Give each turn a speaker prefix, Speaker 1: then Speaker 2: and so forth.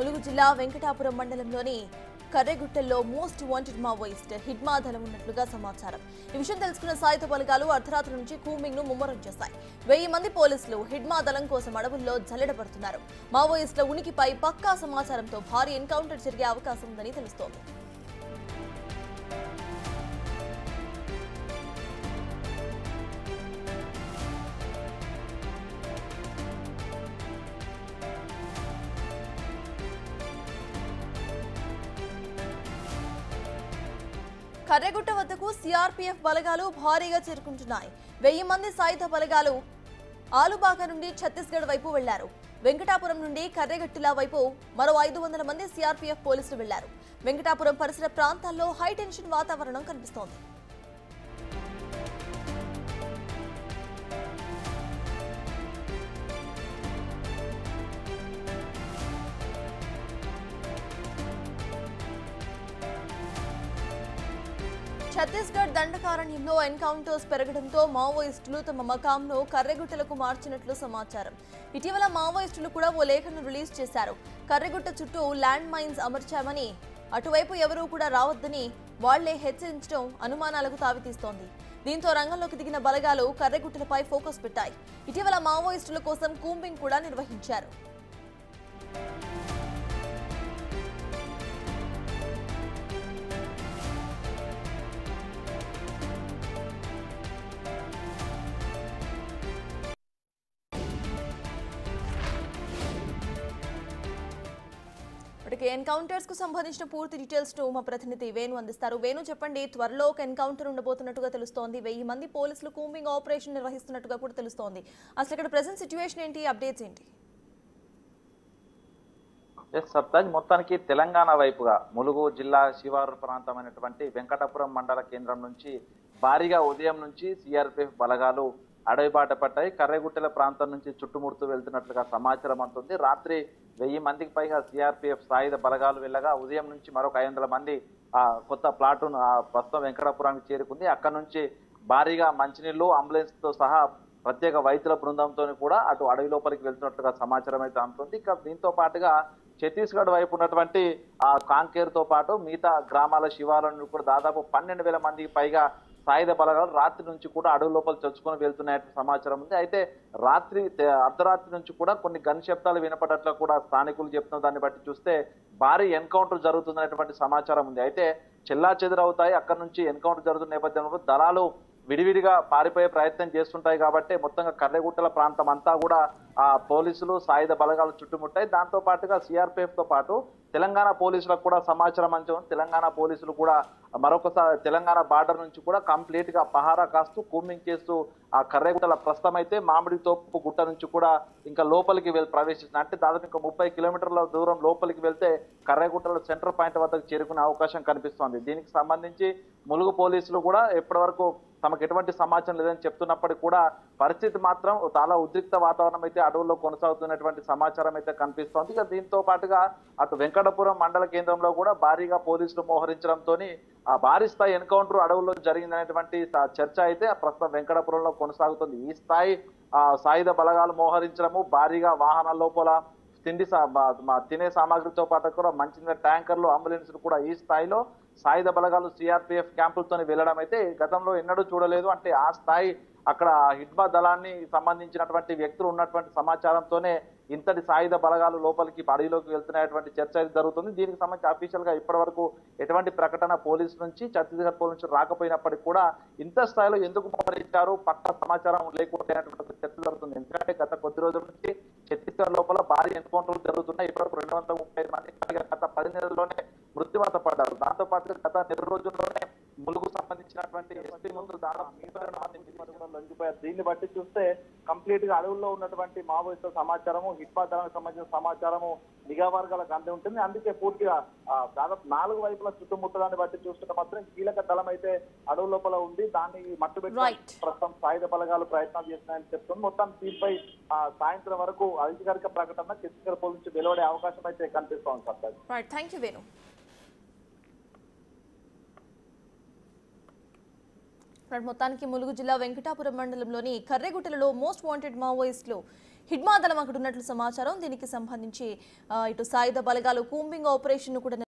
Speaker 1: ములుగు జిల్లా వెంకటాపురం మండలంలోని కర్రెగుట్టల్లో most wanted Maoist Hidma దళం ఉన్నట్లుగా సమాచారం. ఈ విషయం తెలుసుకున్న సాయుధ బలగాలు అర్ధరాత్రి నుంచి కూంబింగ్ ను ముమ్మరం చేశాయి. 1000 మంది పోలీసులు హిడ్మా దళం కోసం అడవుల్లో జల్లెడపడుతున్నారు. మావోయిస్టుల ఉనికిపై పక్కా సమాచారంతో భారీ ఎన్కౌంటర్ జరిగే అవకాశం ఉందని తెలుస్తోంది. కర్రెగుట్ట వద్దకు సిఆర్పీఎఫ్ బలగాలు భారీగా చేరుకుంటున్నాయి. 1000 మంది సాయుధ బలగాలు ఆలుబాగా నుండి ఛత్తీస్గఢ్ వైపు వెళ్లారు. వెంకటాపురం నుండి కర్రెగట్టుల వైపు మరో 500 మంది సిఆర్పీఎఫ్ పోలీసులు వెళ్లారు. వెంకటాపురం పరిసర ప్రాంతాల్లో హైటెన్షన్ వాతావరణం కనిపిస్తోంది. ఛత్తీస్గఢ్ దండకారణ్యంలో ఎన్కౌంటర్స్ పెరగడంతో మావోయిస్టులు తమ మకాంను కర్రెగుట్టలకు మార్చినట్లు సమాచారం. ఇటీవల మావోయిస్టులు కూడా ఓ లేఖను రిలీజ్ చేశారు. కర్రెగుట్ట చుట్టూ ల్యాండ్ మైన్స్ అమర్చామని, అటువైపు ఎవరూ కూడా రావద్దని వాళ్లే హెచ్చరించడం అనుమానాలకు తావితీస్తోంది. దీంతో రంగంలోకి దిగిన బలగాలు కర్రెగుట్టలపై ఫోకస్ పెట్టాయి. ఇటీవల మావోయిస్టుల కోసం కూంబింగ్ కూడా నిర్వహించారు. ఎన్కౌంటర్స్ కు సంబంధించిన పూర్తి డీటెయిల్స్ ను మా ప్రతినిధి వేణు అందిస్తారు. వేణు, చెప్పండి, త్వరలో ఒక ఎన్కౌంటర్ ఉండబోతున్నట్టుగా తెలుస్తోంది. 1000 మంది పోలీసులు కూంబింగ్ ఆపరేషన్ నిర్వహిస్తున్నట్టుగా కూడా తెలుస్తోంది. అసలు ఇక్కడ ప్రెజెంట్ సిచ్యువేషన్ ఏంటి, అప్డేట్స్ ఏంటి?
Speaker 2: సప్తాజ్, మొత్తానికి తెలంగాణ వైపుగా ములుగు జిల్లా శివారు ప్రాంతమైనటువంటి వెంకటాపురం మండల కేంద్రం నుంచి భారీగా ఉదయం నుంచి సిఆర్పిఎఫ్ బలగాలు అడవి బాట పట్టాయి. కర్రెగుట్టెల ప్రాంతం నుంచి చుట్టుముడుతూ వెళ్తున్నట్లుగా సమాచారం అందుతుంది. రాత్రి 1000 మందికి పైగా సిఆర్పిఎఫ్ సాయుధ బలగాలు వెళ్ళగా ఉదయం నుంచి మరొక 500 మంది కొత్త ప్లాటూన్ ప్రస్తుతం వెంకటాపురానికి చేరుకుంది. అక్కడ నుంచి భారీగా మంచినీళ్లు, అంబులెన్స్ తో సహా ప్రత్యేక వైద్యుల బృందంతో కూడా అటు అడవి లోపలికి వెళ్తున్నట్లుగా సమాచారం అయితే అందుతుంది. ఇక దీంతో పాటుగా ఛత్తీస్గఢ్ వైపు ఉన్నటువంటి కాంకేరుతో పాటు మిగతా గ్రామాల శివాలను కూడా దాదాపు 12,000 మందికి పైగా సాయుధ బలగాలు రాత్రి నుంచి కూడా అడవి లోపల చొచ్చుకొని వెళ్తున్నట్టు సమాచారం ఉంది. అయితే అర్ధరాత్రి నుంచి కూడా కొన్ని గన్ శబ్దాలు వినపడట్లు కూడా స్థానికులు చెప్తున్న దాన్ని బట్టి చూస్తే భారీ ఎన్కౌంటర్ జరుగుతున్నటువంటి సమాచారం ఉంది. అయితే చెల్లా చెదురవుతాయి. అక్కడ నుంచి ఎన్కౌంటర్ జరుగుతున్న నేపథ్యంలో దళాలు విడివిడిగా పారిపోయే ప్రయత్నం చేస్తుంటాయి. కాబట్టి మొత్తంగా కర్రెగుట్టల ప్రాంతం అంతా కూడా పోలీసులు సాయుధ బలగాలు చుట్టుముట్టాయి. దాంతో పాటుగా సిఆర్పిఎఫ్ తో పాటు తెలంగాణ పోలీసులకు కూడా సమాచారం అందించారు. తెలంగాణ పోలీసులు కూడా మరొకసారి తెలంగాణ బార్డర్ నుంచి కూడా కంప్లీట్ గా పహారా కాస్తూ కూంబింగ్ చేస్తూ ఆ కర్రెగుట్టల ప్రస్తుతం అయితే మామిడి తోపు గుట్ట నుంచి కూడా ఇంకా లోపలికి ప్రవేశిస్తున్నారు. అంటే దాదాపు ఇంకా 30 కిలోమీటర్ల దూరం లోపలికి వెళ్తే కర్రెగుట్టల సెంటర్ పాయింట్ వద్దకు చేరుకునే అవకాశం కనిపిస్తోంది. దీనికి సంబంధించి ములుగు పోలీసులు కూడా ఇప్పటి వరకు తమకు ఎటువంటి సమాచారం లేదని చెప్తున్నప్పటికీ కూడా పరిస్థితి మాత్రం చాలా ఉద్రిక్త వాతావరణం అయితే అడవుల్లో కొనసాగుతున్నటువంటి సమాచారం అయితే కనిపిస్తోంది. ఇక దీంతో పాటుగా అటు వెంకటాపురం మండల కేంద్రంలో కూడా భారీగా పోలీసులు మోహరించడంతో ఆ భారీ స్థాయి ఎన్కౌంటర్ అడవుల్లో జరిగిందనేటువంటి చర్చ అయితే ప్రస్తుతం వెంకటాపురంలో కొనసాగుతుంది. ఈ స్థాయి సాయుధ బలగాలు మోహరించడము, భారీగా వాహనాల లోపల తినే సామాగ్రితో పాటు కూడా మంచి ట్యాంకర్లు, అంబులెన్స్లు కూడా ఈ స్థాయిలో సాయుధ బలగాలు సిఆర్పిఎఫ్ క్యాంపులతో వెళ్ళడం అయితే గతంలో ఎన్నడూ చూడలేదు. అంటే ఆ స్థాయి అక్కడ హిడ్మా దళాన్ని సంబంధించినటువంటి వ్యక్తులు ఉన్నటువంటి సమాచారంతోనే ఇంతటి సాయుధ బలగాలు లోపలికి అడవిలోకి వెళ్తున్నటువంటి చర్చ జరుగుతుంది. దీనికి సంబంధించి అఫీషియల్ గా ఇప్పటి వరకు ఎటువంటి ప్రకటన పోలీసు నుంచి ఛత్తీస్గఢ్ పోలీసు నుంచి రాకపోయినప్పటికీ కూడా ఇంత స్థాయిలో ఎందుకు మోహరించారు, పక్క సమాచారం లేకపోయినటువంటి చర్చ జరుగుతుంది. ఎందుకంటే గత కొద్ది రోజుల నుంచి ఛత్తీస్గఢ్ లోపల భారీ ఎన్కౌంటర్లు జరుగుతున్నాయి. ఇప్పటివరకు 235 మంది గత 10 నెలల్లోనే మృత్యువాత పడ్డారు. దాంతో పాటు గత 2 రోజుల్లోనే ములుగు సంబంధించినటువంటి ఎస్పీ ముందు దాదాపు 30 లొంగిపోయారు. దీన్ని బట్టి చూస్తే కంప్లీట్ గా అడవుల్లో ఉన్నటువంటి మావోయిస్టుల సమాచారము, హిడ్మా దళానికి సంబంధించిన సమాచారము నిఘా వర్గాలకు అంది ఉంటుంది. అందుకే పూర్తిగా దాదాపు 4 వైపుల చుట్టుముట్టడాన్ని బట్టి చూస్తుంటే మాత్రం కీలక దళం అయితే అడవు లోపల ఉంది. దాన్ని మట్టుబెట్టి ప్రస్తుతం సాయుధ బలగాలు ప్రయత్నాలు చేస్తున్నాయని చెప్తుంది. మొత్తం దీనిపై సాయంత్రం వరకు అధికారిక ప్రకటన ఛత్తీస్గఢ్ పోలీసు నుంచి వెలువడే అవకాశం అయితే కనిపిస్తోంది. సార్,
Speaker 1: మొత్తానికి ములుగు జిల్లా వెంకటాపురం మండలంలోని కర్రెగుట్టలలో మోస్ట్ వాంటెడ్ మావోయిస్టులు హిడ్మా దళం అక్కడ ఉన్నట్లు సమాచారం. దీనికి సంబంధించి ఇటు సాయుధ బలగాలు కూంబింగ్ ఆపరేషన్ కూడా